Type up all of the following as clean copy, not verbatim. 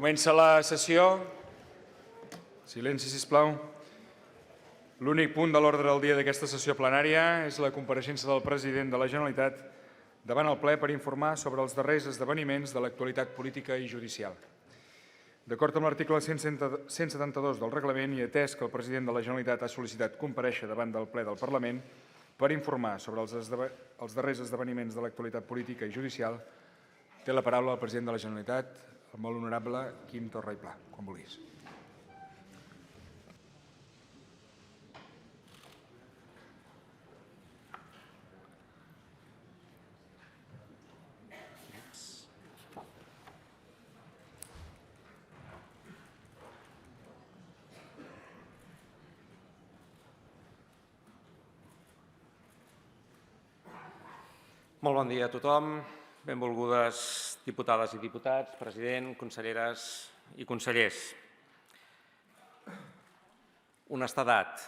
Comença la sessió. Silenci, sisplau. L'únic punt de l'ordre del dia d'aquesta sessió plenària és la compareixença del president de la Generalitat davant el ple per informar sobre els darrers esdeveniments de l'actualitat política i judicial. D'acord amb l'article 172 del reglament i atès que el president de la Generalitat ha sol·licitat comparèixer davant del ple del Parlament per informar sobre els darrers esdeveniments de l'actualitat política i judicial, té la paraula el president de la Generalitat, el molt honorable Quim Torra i Pla, quan vulguis. Molt bon dia a tothom, benvolgudes diputades i diputats, president, conselleres i consellers. Honestedat.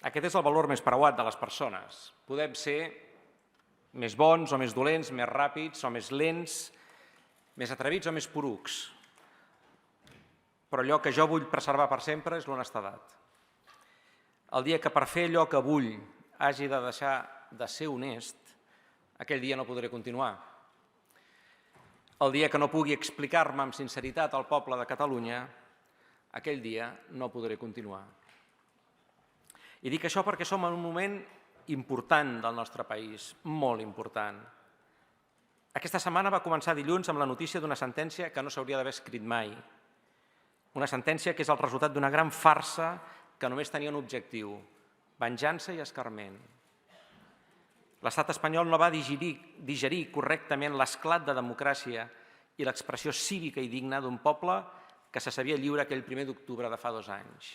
Aquest és el valor més preuat de les persones. Podem ser més bons o més dolents, més ràpids o més lents, més atrevits o més porucs. Però allò que jo vull preservar per sempre és l'honestedat. El dia que per fer allò que vull hagi de deixar de ser honest, aquell dia no podré continuar. El dia que no pugui explicar-me amb sinceritat al poble de Catalunya, aquell dia no podré continuar. I dic això perquè som en un moment important del nostre país, molt important. Aquesta setmana va començar dilluns amb la notícia d'una sentència que no s'hauria d'haver escrit mai. Una sentència que és el resultat d'una gran farsa que només tenia un objectiu: venjança i escarment. L'estat espanyol no va digerir correctament l'esclat de democràcia i l'expressió cívica i digna d'un poble que se sabia lliure aquell 1 d'octubre de fa 2 anys.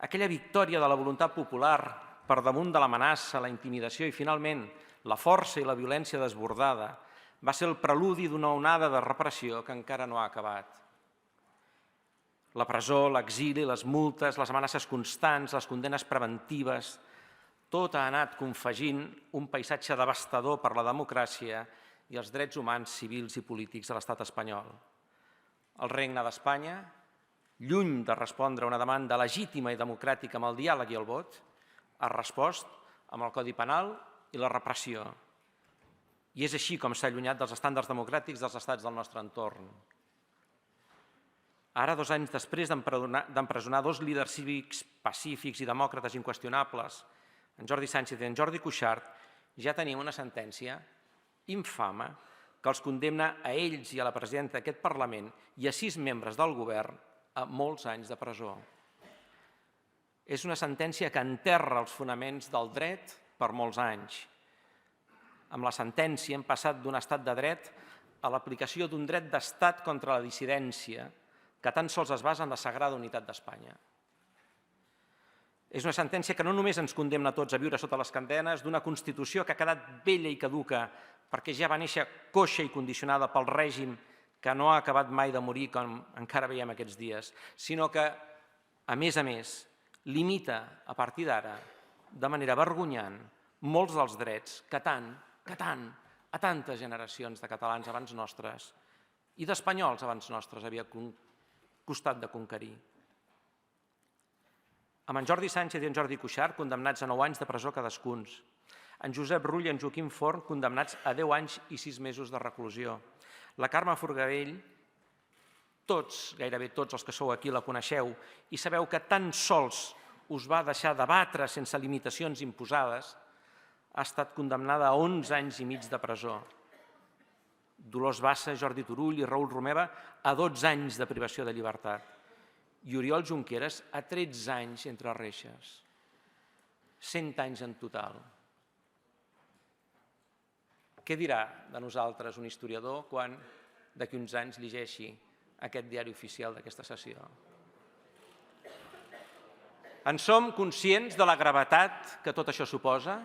Aquella victòria de la voluntat popular per damunt de l'amenaça, la intimidació i, finalment, la força i la violència desbordada va ser el preludi d'una onada de repressió que encara no ha acabat. La presó, l'exili, les multes, les amenaces constants, les condenes preventives, tot ha anat confegint un paisatge devastador per la democràcia i els drets humans civils i polítics de l'estat espanyol. El Regne d'Espanya, lluny de respondre a una demanda legítima i democràtica amb el diàleg i el vot, ha respost amb el Codi Penal i la repressió. I és així com s'ha allunyat dels estàndards democràtics dels estats del nostre entorn. Ara, 2 anys després d'empresonar 2 líders cívics pacífics i demòcrates inqüestionables, en Jordi Sànchez i en Jordi Cuixart, ja tenim una sentència infame que els condemna a ells i a la presidenta d'aquest Parlament i a 6 membres del govern a molts anys de presó. És una sentència que enterra els fonaments del dret per molts anys. Amb la sentència hem passat d'un estat de dret a l'aplicació d'un dret d'estat contra la dissidència que tan sols es basa en la sagrada unitat d'Espanya. És una sentència que no només ens condemna a tots a viure sota les cadenes d'una Constitució que ha quedat vella i caduca perquè ja va néixer coixa i condicionada pel règim que no ha acabat mai de morir, com encara veiem aquests dies, sinó que, a més, limita a partir d'ara, de manera vergonyant, molts dels drets que a tantes generacions de catalans abans nostres i d'espanyols abans nostres havia costat de conquerir. Amb en Jordi Sànchez i en Jordi Cuixart, condemnats a 9 anys de presó cadascuns. En Josep Rull i en Joaquim Forn, condemnats a 10 anys i 6 mesos de reclusió. La Carme Forcadell, gairebé tots els que sou aquí la coneixeu i sabeu que tan sols us va deixar debatre sense limitacions imposades, ha estat condemnada a 11 anys i mig de presó. Dolors Bassa, Jordi Turull i Raül Romeva a 12 anys de privació de llibertat. I Oriol Junqueras a 13 anys entre reixes. 100 anys en total. Què dirà de nosaltres un historiador quan d'aquí uns anys llegeixi aquest diari oficial d'aquesta sessió? En som conscients de la gravetat que tot això suposa?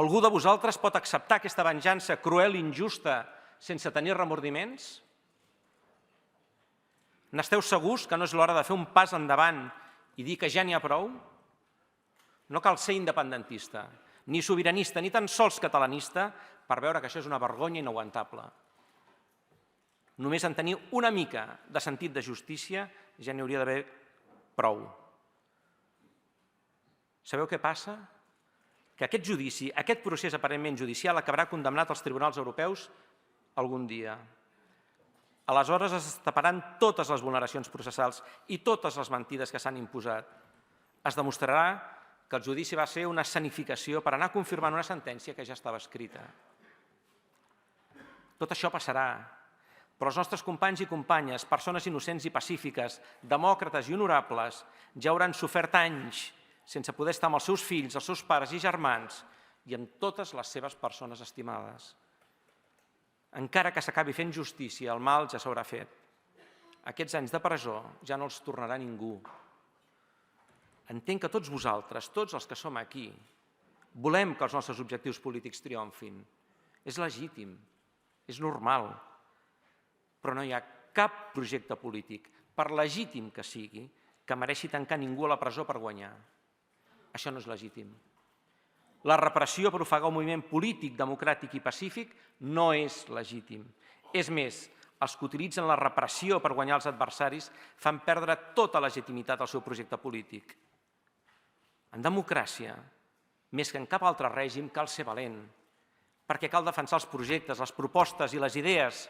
Algú de vosaltres pot acceptar aquesta venjança cruel i injusta sense tenir remordiments? N'esteu segurs que no és l'hora de fer un pas endavant i dir que ja n'hi ha prou? No cal ser independentista, ni sobiranista, ni tan sols catalanista per veure que això és una vergonya inaguantable. Només en tenir una mica de sentit de justícia ja n'hi hauria d'haver prou. Sabeu què passa? Que aquest judici, aquest procés aparentment judicial acabarà condemnat als tribunals europeus algun dia. Aleshores es destaparan totes les vulneracions processals i totes les mentides que s'han imposat. Es demostrarà que el judici va ser una escenificació per anar confirmant una sentència que ja estava escrita. Tot això passarà, però els nostres companys i companyes, persones innocents i pacífiques, demòcrates i honorables, ja hauran sofert anys sense poder estar amb els seus fills, els seus pares i germans i amb totes les seves persones estimades. Encara que s'acabi fent justícia, el mal ja s'haurà fet. Aquests anys de presó ja no els tornarà ningú. Entenc que tots vosaltres, tots els que som aquí, volem que els nostres objectius polítics triomfin. És legítim, és normal, però no hi ha cap projecte polític, per legítim que sigui, que mereixi tancar ningú a la presó per guanyar. Això no és legítim. La repressió per ofegar un moviment polític, democràtic i pacífic no és legítim. És més, els que utilitzen la repressió per guanyar els adversaris fan perdre tota legitimitat al seu projecte polític. En democràcia, més que en cap altre règim, cal ser valent, perquè cal defensar els projectes, les propostes i les idees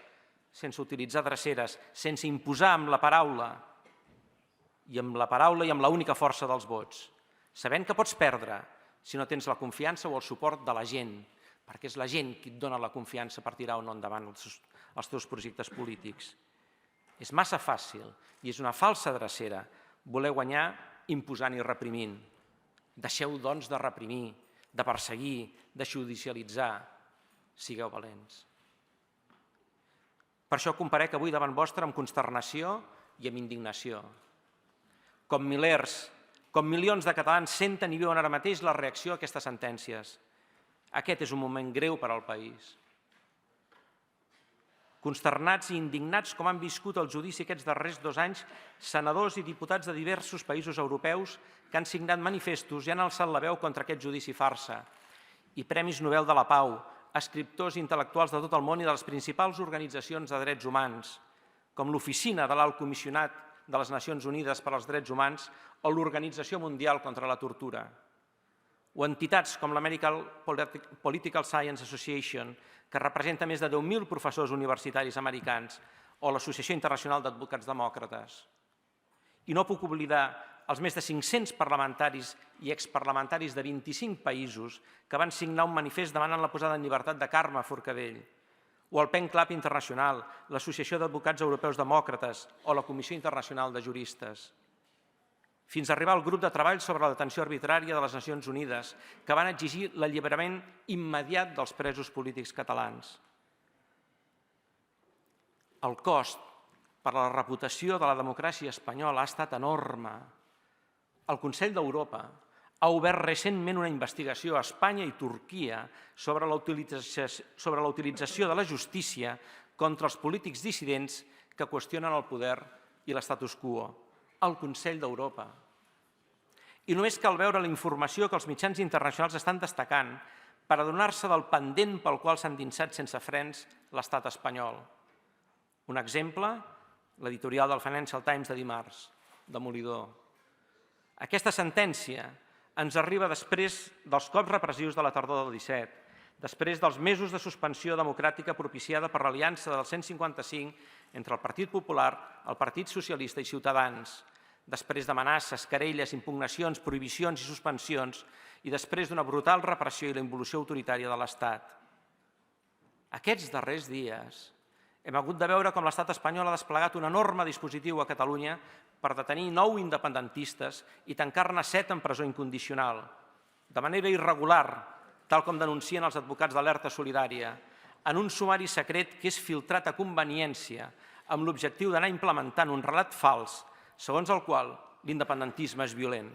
sense utilitzar dreceres, sense imposar amb la paraula i amb l'única força dels vots, sabent que pots perdre si no tens la confiança o el suport de la gent, perquè és la gent qui et dona la confiança per tirar o no endavant els teus projectes polítics. És massa fàcil i és una falsa drecera voler guanyar imposant i reprimint. Deixeu, doncs, de reprimir, de perseguir, de judicialitzar. Sigueu valents. Per això comparec avui davant vostre amb consternació i amb indignació. Com milers, com milions de catalans senten i viuen ara mateix la reacció a aquestes sentències. Aquest és un moment greu per al país. Consternats i indignats com han viscut el judici aquests darrers 2 anys, senadors i diputats de diversos països europeus que han signat manifestos i han alçat la veu contra aquest judici farsa, i Premis Nobel de la Pau, escriptors i intel·lectuals de tot el món i de les principals organitzacions de drets humans, com l'Oficina de l'Alt Comissionat de les Nacions Unides per als Drets Humans o l'Organització Mundial contra la Tortura, o entitats com l'American Political Science Association, que representa més de 10.000 professors universitaris americans, o l'Associació Internacional d'Advocats Demòcrates. I no puc oblidar els més de 500 parlamentaris i exparlamentaris de 25 països que van signar un manifest demanant la posada en llibertat de Carme Forcadell, o el Pen Club Internacional, l'Associació d'Advocats Europeus Demòcrates o la Comissió Internacional de Juristes, fins a arribar al grup de treball sobre la detenció arbitrària de les Nacions Unides, que van exigir l'alliberament immediat dels presos polítics catalans. El cost per a la reputació de la democràcia espanyola ha estat enorme. El Consell d'Europa ha obert recentment una investigació a Espanya i Turquia sobre la utilització de la justícia contra els polítics dissidents que qüestionen el poder i l'estatus quo. El Consell d'Europa. I només cal veure la informació que els mitjans internacionals estan destacant per adonar-se del pendent pel qual s'ha endinsat sense frens l'estat espanyol. Un exemple, l'editorial del Financial Times de dimarts, demolidor. Aquesta sentència ens arriba després dels cops repressius de la tardor del 17, després dels mesos de suspensió democràtica propiciada per l'aliança del 155 entre el Partit Popular, el Partit Socialista i Ciutadans, després d'amenaces, querelles, impugnacions, prohibicions i suspensions, i després d'una brutal repressió i la involució autoritària de l'Estat. Aquests darrers dies hem hagut de veure com l'estat espanyol ha desplegat un enorme dispositiu a Catalunya per detenir 9 independentistes i tancar-ne 7 en presó incondicional, de manera irregular, tal com denuncien els advocats d'Alerta Solidària, en un sumari secret que és filtrat a conveniència amb l'objectiu d'anar implementant un relat fals segons el qual l'independentisme és violent.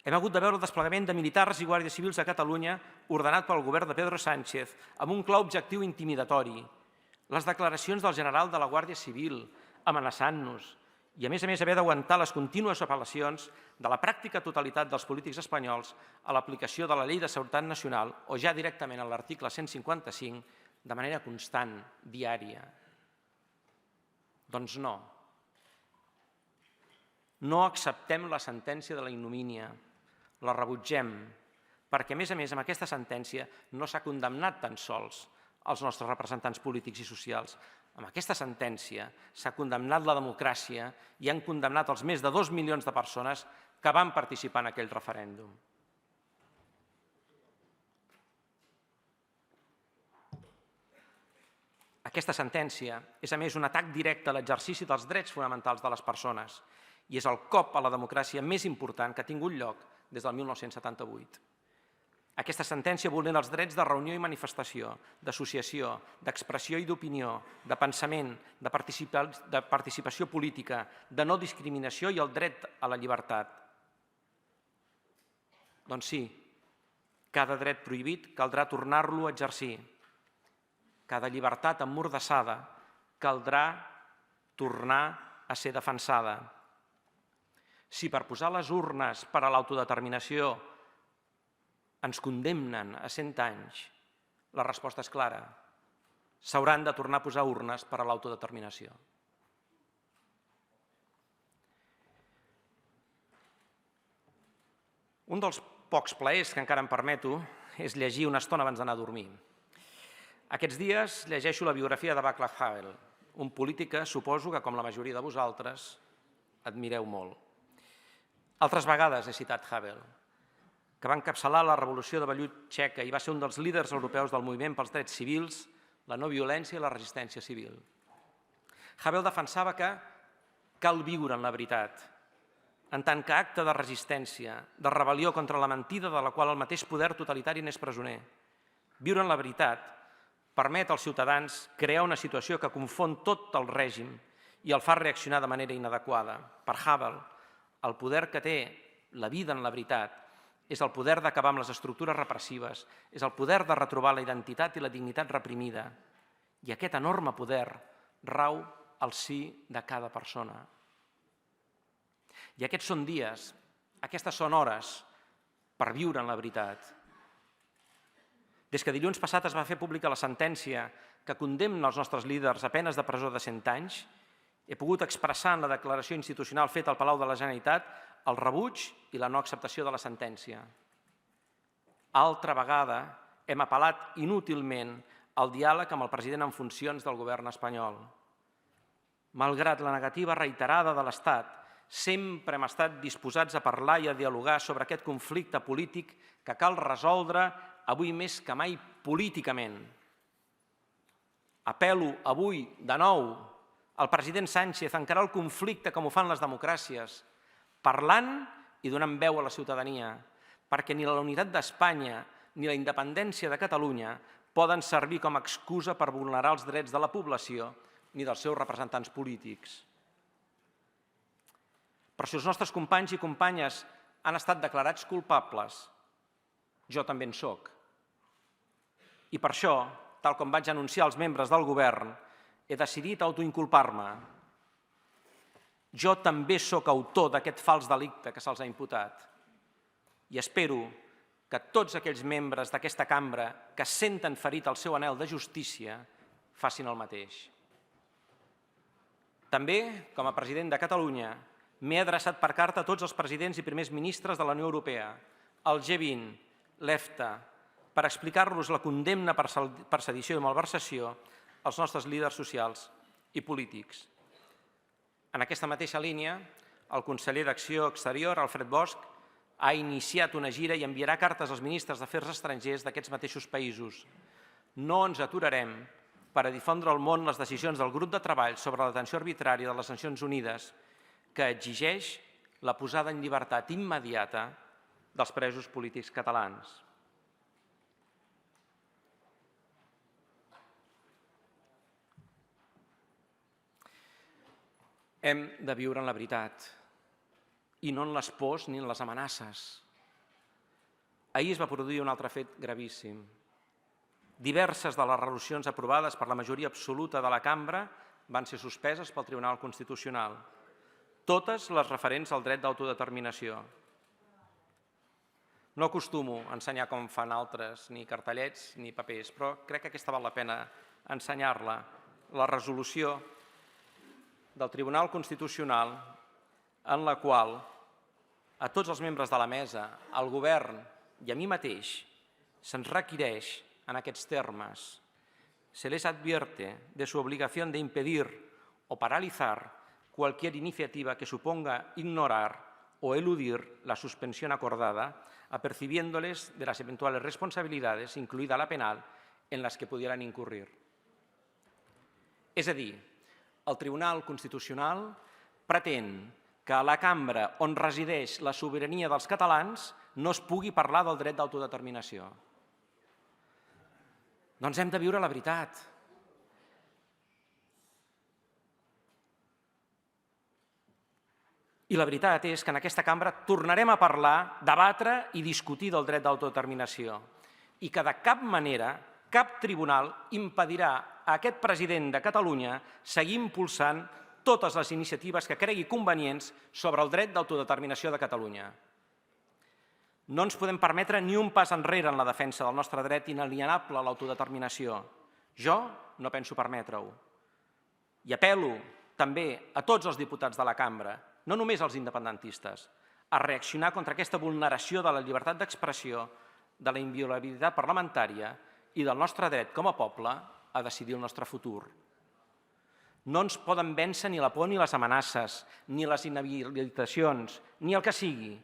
Hem hagut de veure el desplegament de militars i guàrdies civils a Catalunya ordenat pel govern de Pedro Sánchez amb un clar objectiu intimidatori, les declaracions del general de la Guàrdia Civil amenaçant-nos i, a més, haver d'aguantar les contínues apel·lacions de la pràctica totalitat dels polítics espanyols a l'aplicació de la Llei de Seguretat Nacional o ja directament a l'article 155 de manera constant, diària. Doncs no. No acceptem la sentència de la ignomínia, la rebutgem, perquè, a més, amb aquesta sentència no s'ha condemnat tan sols els nostres representants polítics i socials. Amb aquesta sentència s'ha condemnat la democràcia i han condemnat els més de 2 milions de persones que van participar en aquell referèndum. Aquesta sentència és, a més, un atac directe a l'exercici dels drets fonamentals de les persones i és el cop a la democràcia més important que ha tingut lloc des del 1978. Aquesta sentència vulnera els drets de reunió i manifestació, d'associació, d'expressió i d'opinió, de pensament, de participació política, de no discriminació i el dret a la llibertat. Doncs sí, cada dret prohibit caldrà tornar-lo a exercir. Cada llibertat emmordassada caldrà tornar a ser defensada. Si per posar les urnes per a l'autodeterminació ens condemnen a 100 anys, la resposta és clara. S'hauran de tornar a posar urnes per a l'autodeterminació. Un dels pocs plaers que encara em permeto és llegir una estona abans d'anar a dormir. Aquests dies llegeixo la biografia de Václav Havel, un polític que suposo que, com la majoria de vosaltres, admireu molt. Altres vegades he citat Havel, que va encapçalar la Revolució de Vellut Txeca i va ser un dels líders europeus del moviment pels drets civils, la no violència i la resistència civil. Havel defensava que cal viure en la veritat, en tant que acte de resistència, de rebel·lió contra la mentida de la qual el mateix poder totalitari n'és presoner. Viure en la veritat permet als ciutadans crear una situació que confon tot el règim i el fa reaccionar de manera inadequada. Per Havel, el poder que té la vida en la veritat és el poder d'acabar amb les estructures repressives, és el poder de retrobar la identitat i la dignitat reprimida. I aquest enorme poder rau al si de cada persona. I aquests són dies, aquestes són hores per viure en la veritat. Des que dilluns passat es va fer pública la sentència que condemna els nostres líders a penes de presó de 100 anys, he pogut expressar en la declaració institucional feta al Palau de la Generalitat el rebuig i la no acceptació de la sentència. Altra vegada hem apel·lat inútilment al diàleg amb el president en funcions del govern espanyol. Malgrat la negativa reiterada de l'Estat, sempre hem estat disposats a parlar i a dialogar sobre aquest conflicte polític que cal resoldre avui més que mai políticament. Apel·lo avui, de nou, al president Sánchez a encarar el conflicte com ho fan les democràcies, parlant i donant veu a la ciutadania, perquè ni la unitat d'Espanya ni la independència de Catalunya poden servir com a excusa per vulnerar els drets de la població ni dels seus representants polítics. Però si els nostres companys i companyes han estat declarats culpables, jo també en soc. I per això, tal com vaig anunciar als membres del govern, he decidit autoinculpar-me. Jo també sóc autor d'aquest fals delicte que se'ls ha imputat. I espero que tots aquells membres d'aquesta cambra que senten ferit el seu anhel de justícia facin el mateix. També, com a president de Catalunya, m'he adreçat per carta a tots els presidents i primers ministres de la Unió Europea, el G20, l'EFTA, per explicar-los la condemna per sedició i malversació als nostres líders socials i polítics. En aquesta mateixa línia, el conseller d'Acció Exterior, Alfred Bosch, ha iniciat una gira i enviarà cartes als ministres d'Afers Estrangers d'aquests mateixos països. No ens aturarem per a difondre al món les decisions del grup de treball sobre la detenció arbitrària de les Nacions Unides, que exigeix la posada en llibertat immediata dels presos polítics catalans. Hem de viure en la veritat i no en les pors ni en les amenaces. Ahir es va produir un altre fet gravíssim. Diverses de les resolucions aprovades per la majoria absoluta de la cambra van ser suspeses pel Tribunal Constitucional. Totes les referents al dret d'autodeterminació. No acostumo a ensenyar com fan altres, ni cartellets ni papers, però crec que aquesta val la pena ensenyar-la. La resolució del Tribunal Constitucional en la qual a tots els membres de la mesa, al govern i a mi mateix se'ns requereix en aquests termes: se les advierte de su obligación de impedir o paralizar cualquier iniciativa que suponga ignorar o eludir la suspensión acordada, apercibiéndoles de las eventuales responsabilidades, incluida la penal, en las que pudieran incurrir. És a dir, el Tribunal Constitucional pretén que a la cambra on resideix la sobirania dels catalans no es pugui parlar del dret d'autodeterminació. Doncs hem de viure la veritat. I la veritat és que en aquesta cambra tornarem a parlar, debatre i discutir del dret d'autodeterminació i que de cap manera cap tribunal impedirà a aquest president de Catalunya seguir impulsant totes les iniciatives que cregui convenients sobre el dret d'autodeterminació de Catalunya. No ens podem permetre ni un pas enrere en la defensa del nostre dret inalienable a l'autodeterminació. Jo no penso permetre-ho. I apel·lo també a tots els diputats de la cambra, no només als independentistes, a reaccionar contra aquesta vulneració de la llibertat d'expressió, de la inviolabilitat parlamentària i del nostre dret com a poble a decidir el nostre futur. No ens poden vèncer ni la por ni les amenaces, ni les inhabilitacions, ni el que sigui.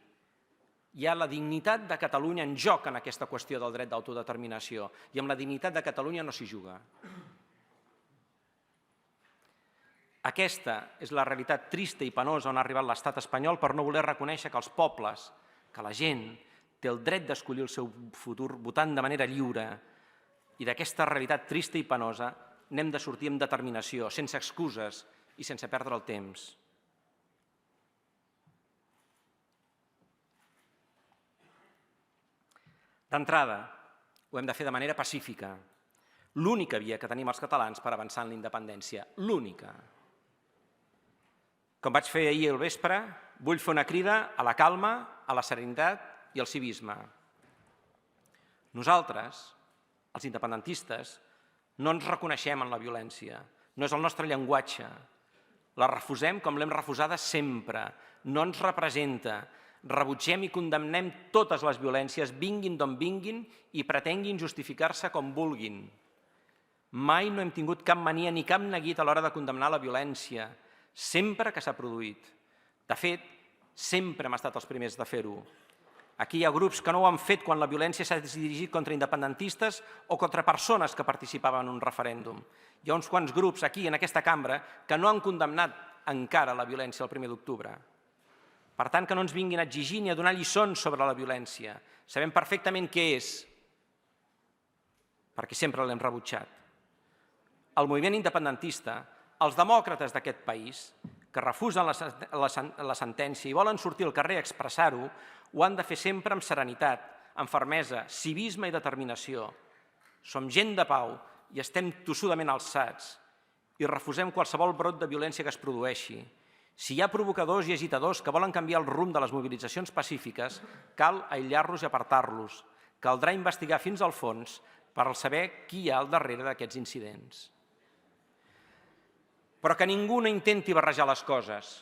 Hi ha la dignitat de Catalunya en joc en aquesta qüestió del dret d'autodeterminació i amb la dignitat de Catalunya no s'hi juga. Aquesta és la realitat trista i penosa on ha arribat l'estat espanyol per no voler reconèixer que els pobles, que la gent, té el dret d'escollir el seu futur votant de manera lliure. I d'aquesta realitat trista i penosa n'hem de sortir amb determinació, sense excuses i sense perdre el temps. D'entrada, ho hem de fer de manera pacífica. L'única via que tenim els catalans per avançar en la independència. L'única. Com vaig fer ahir al vespre, vull fer una crida a la calma, a la serenitat i al civisme. Nosaltres, els independentistes, no ens reconeixem en la violència. No és el nostre llenguatge. La refusem com l'hem refusada sempre. No ens representa. Rebutgem i condemnem totes les violències, vinguin d'on vinguin i pretenguin justificar-se com vulguin. Mai no hem tingut cap mania ni cap neguit a l'hora de condemnar la violència, sempre que s'ha produït. De fet, sempre hem estat els primers de fer-ho. Aquí hi ha grups que no ho han fet quan la violència s'ha dirigit contra independentistes o contra persones que participaven en un referèndum. Hi ha uns quants grups aquí, en aquesta cambra, que no han condemnat encara la violència el 1 d'octubre. Per tant, que no ens vinguin a exigir ni a donar lliçons sobre la violència. Sabem perfectament què és, perquè sempre l'hem rebutjat. El moviment independentista, els demòcrates d'aquest país, que refusen la sentència i volen sortir al carrer a expressar-ho, ho han de fer sempre amb serenitat, amb fermesa, civisme i determinació. Som gent de pau i estem tossudament alçats i refusem qualsevol brot de violència que es produeixi. Si hi ha provocadors i agitadors que volen canviar el rumb de les mobilitzacions pacífiques, cal aïllar-los i apartar-los. Caldrà investigar fins al fons per saber qui hi ha al darrere d'aquests incidents. Però que ningú no intenti barrejar les coses.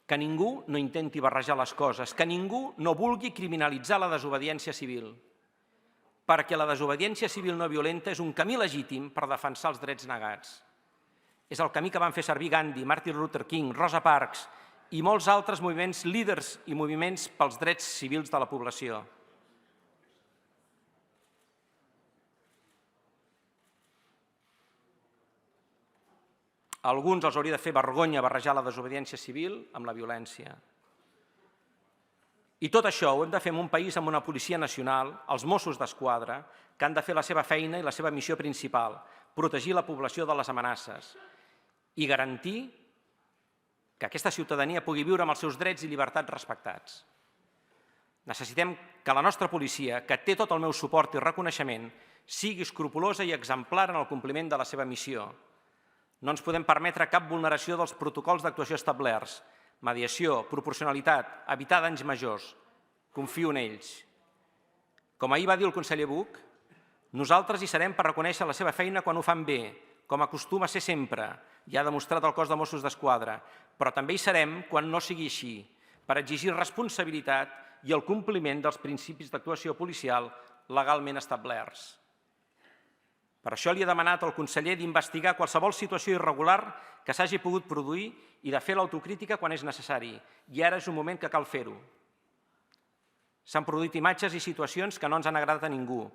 Que ningú no intenti barrejar les coses, que ningú no vulgui criminalitzar la desobediència civil, perquè la desobediència civil no violenta és un camí legítim per defensar els drets negats. És el camí que van fer servir Gandhi, Martin Luther King, Rosa Parks i molts altres moviments líders i moviments pels drets civils de la població. A alguns els hauria de fer vergonya barrejar la desobediència civil amb la violència. I tot això ho hem de fer en un país amb una policia nacional, els Mossos d'Esquadra, que han de fer la seva feina i la seva missió principal, protegir la població de les amenaces i garantir que aquesta ciutadania pugui viure amb els seus drets i llibertats respectats. Necessitem que la nostra policia, que té tot el meu suport i reconeixement, sigui escrupulosa i exemplar en el compliment de la seva missió. No ens podem permetre cap vulneració dels protocols d'actuació establerts. Mediació, proporcionalitat, evitar danys majors. Confio en ells. Com ahir va dir el conseller Buch, nosaltres hi serem per reconèixer la seva feina quan ho fan bé, com acostuma a ser sempre, i ha demostrat el cos de Mossos d'Esquadra, però també hi serem quan no sigui així, per exigir responsabilitat i el compliment dels principis d'actuació policial legalment establerts. Per això li he demanat al conseller d'investigar qualsevol situació irregular que s'hagi pogut produir i de fer l'autocrítica quan és necessari. I ara és un moment que cal fer-ho. S'han produït imatges i situacions que no ens han agradat a ningú.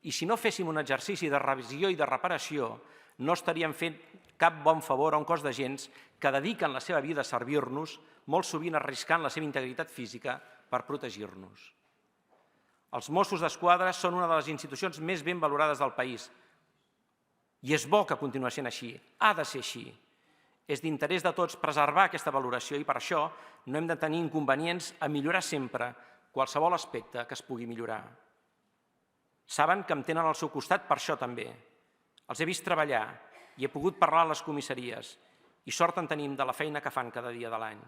I si no féssim un exercici de revisió i de reparació, no estaríem fent cap bon favor a un cos d'agents que dediquen la seva vida a servir-nos, molt sovint arriscant la seva integritat física per protegir-nos. Els Mossos d'Esquadra són una de les institucions més ben valorades del país. I és bo que continuï sent així, ha de ser així. És d'interès de tots preservar aquesta valoració i per això no hem de tenir inconvenients a millorar sempre qualsevol aspecte que es pugui millorar. Saben que em tenen al seu costat per això també. Els he vist treballar i he pogut parlar a les comissaries i sort en tenim de la feina que fan cada dia de l'any.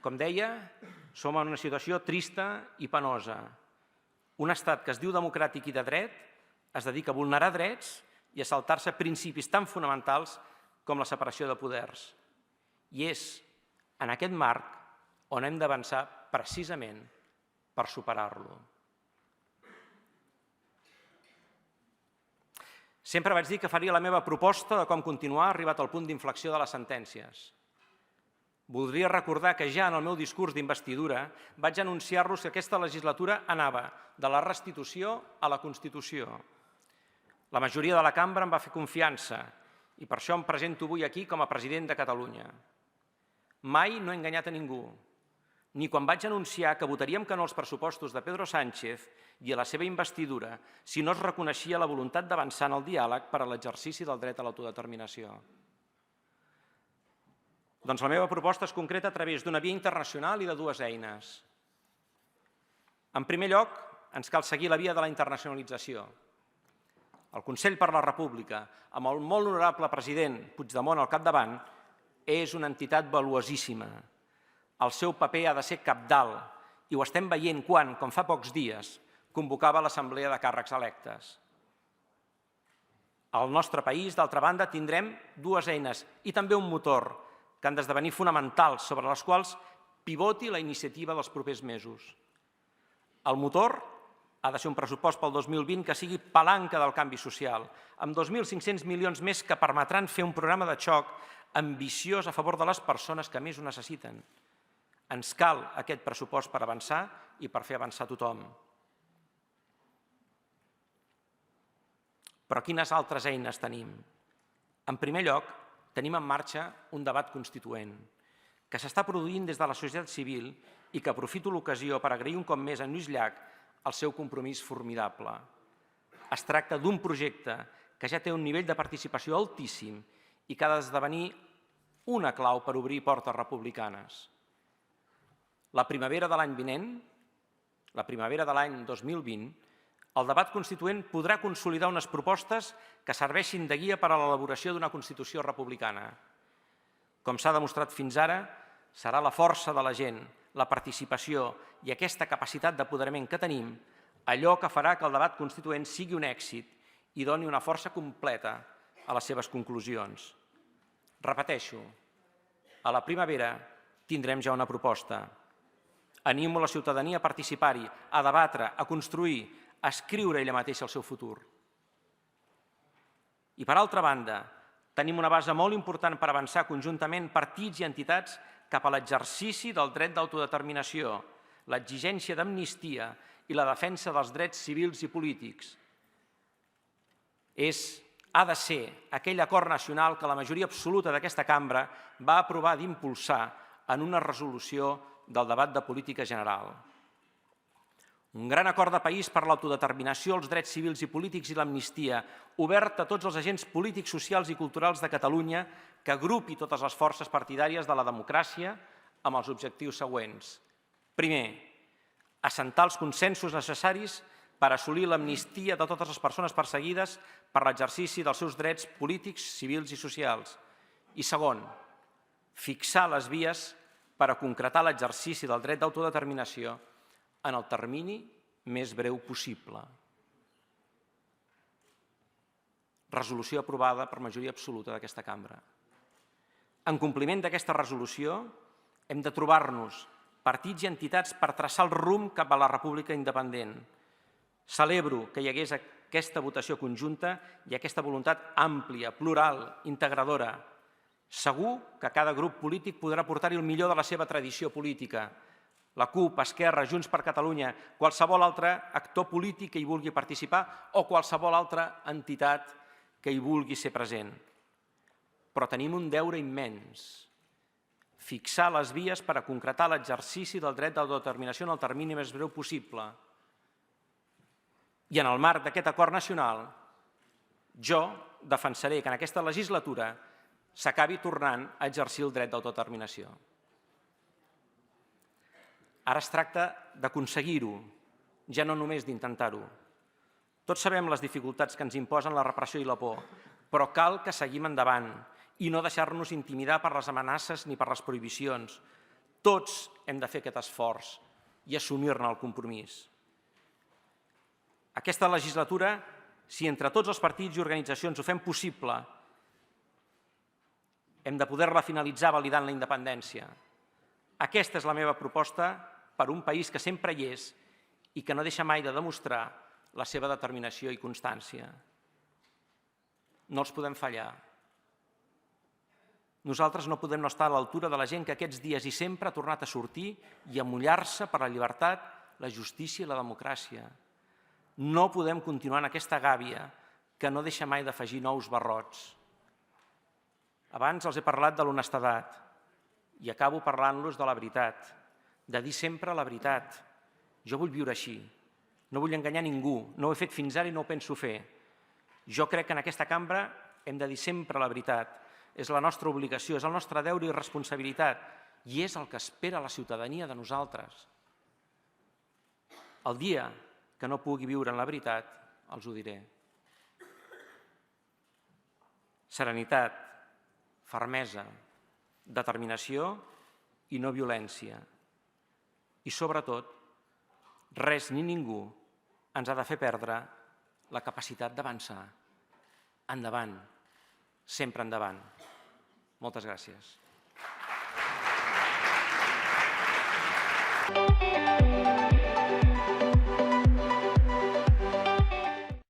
Com deia, som en una situació trista i penosa. Un estat que es diu democràtic i de dret es dedica a vulnerar drets i a saltar-se principis tan fonamentals com la separació de poders. I és en aquest marc on hem d'avançar precisament per superar-lo. Sempre vaig dir que faria la meva proposta de com continuar arribat al punt d'inflexió de les sentències. Voldria recordar que ja en el meu discurs d'investidura vaig anunciar-los que aquesta legislatura anava de la restitució a la Constitució. La majoria de la cambra em va fer confiança i per això em presento avui aquí com a president de Catalunya. Mai no he enganyat a ningú, ni quan vaig anunciar que votaríem que no als pressupostos de Pedro Sánchez i a la seva investidura si no es reconeixia la voluntat d'avançar en el diàleg per a l'exercici del dret a l'autodeterminació. Doncs la meva proposta es concreta a través d'una via internacional i de dues eines. En primer lloc, ens cal seguir la via de la internacionalització. El Consell per la República, amb el molt honorable president Puigdemont al capdavant, és una entitat valuosíssima. El seu paper ha de ser cabdal i ho estem veient quan, com fa pocs dies, convocava l'Assemblea de Càrrecs Electes. Al nostre país, d'altra banda, tindrem dues eines i també un motor que han d'esdevenir fonamentals sobre les quals pivoti la iniciativa dels propers mesos. El motor ha de ser un pressupost pel 2020 que sigui palanca del canvi social, amb 2.500 milions més que permetran fer un programa de xoc ambiciós a favor de les persones que més ho necessiten. Ens cal aquest pressupost per avançar i per fer avançar tothom. Però quines altres eines tenim? En primer lloc, tenim en marxa un debat constituent que s'està produint des de la societat civil i que aprofito l'ocasió per agrair un cop més a Lluís Llach el seu compromís formidable. Es tracta d'un projecte que ja té un nivell de participació altíssim i que ha d'esdevenir una clau per obrir portes republicanes. La primavera de l'any vinent, la primavera de l'any 2020, el debat constituent podrà consolidar unes propostes que serveixin de guia per a l'elaboració d'una Constitució republicana. Com s'ha demostrat fins ara, serà la força de la gent, la participació i aquesta capacitat d'apoderament que tenim allò que farà que el debat constituent sigui un èxit i doni una força completa a les seves conclusions. Repeteixo, a la primavera tindrem ja una proposta. Animo la ciutadania a participar-hi, a debatre, a construir, a escriure ella mateixa el seu futur. I per altra banda, tenim una base molt important per avançar conjuntament partits i entitats cap a l'exercici del dret d'autodeterminació, l'exigència d'amnistia i la defensa dels drets civils i polítics. Ha de ser aquell acord nacional que la majoria absoluta d'aquesta cambra va aprovar d'impulsar en una resolució del debat de política general. Un gran acord de país per l'autodeterminació, els drets civils i polítics i l'amnistia, obert a tots els agents polítics, socials i culturals de Catalunya, que agrupi totes les forces partidàries de la democràcia amb els objectius següents. Primer, assentar els consensos necessaris per assolir l'amnistia de totes les persones perseguides per l'exercici dels seus drets polítics, civils i socials. I segon, fixar les vies per a concretar l'exercici del dret d'autodeterminació en el termini més breu possible. Resolució aprovada per majoria absoluta d'aquesta cambra. En compliment d'aquesta resolució, hem de trobar-nos partits i entitats per traçar el rumb cap a la república independent. Celebro que hi hagués aquesta votació conjunta i aquesta voluntat àmplia, plural, integradora. Segur que cada grup polític podrà portar-hi el millor de la seva tradició política. La CUP, Esquerra, Junts per Catalunya, qualsevol altre actor polític que hi vulgui participar o qualsevol altra entitat que hi vulgui ser present. Però tenim un deure immens: fixar les vies per a concretar l'exercici del dret d'autodeterminació en el termini més breu possible. I en el marc d'aquest acord nacional, jo defensaré que en aquesta legislatura s'acabi tornant a exercir el dret d'autodeterminació. Ara es tracta d'aconseguir-ho, ja no només d'intentar-ho. Tots sabem les dificultats que ens imposen la repressió i la por, però cal que seguim endavant i no deixar-nos intimidar per les amenaces ni per les prohibicions. Tots hem de fer aquest esforç i assumir-ne el compromís. Aquesta legislatura, si entre tots els partits i organitzacions ho fem possible, hem de poder-la finalitzar validant la independència. Aquesta és la meva proposta per un país que sempre hi és i que no deixa mai de demostrar la seva determinació i constància. No els podem fallar. Nosaltres no podem no estar a l'altura de la gent que aquests dies i sempre ha tornat a sortir i a mullar-se per la llibertat, la justícia i la democràcia. No podem continuar en aquesta gàbia que no deixa mai d'afegir nous barrots. Abans els he parlat de l'honestedat i acabo parlant-los de la veritat, de dir sempre la veritat. Jo vull viure així, no vull enganyar ningú, no ho he fet fins ara i no ho penso fer. Jo crec que en aquesta cambra hem de dir sempre la veritat. És la nostra obligació, és el nostre deure i responsabilitat i és el que espera la ciutadania de nosaltres. El dia que no pugui viure en la veritat, els ho diré. Serenitat, fermesa, determinació i no violència. I sobretot, res ni ningú ens ha de fer perdre la capacitat d'avançar. Endavant, sempre endavant. Moltes gràcies.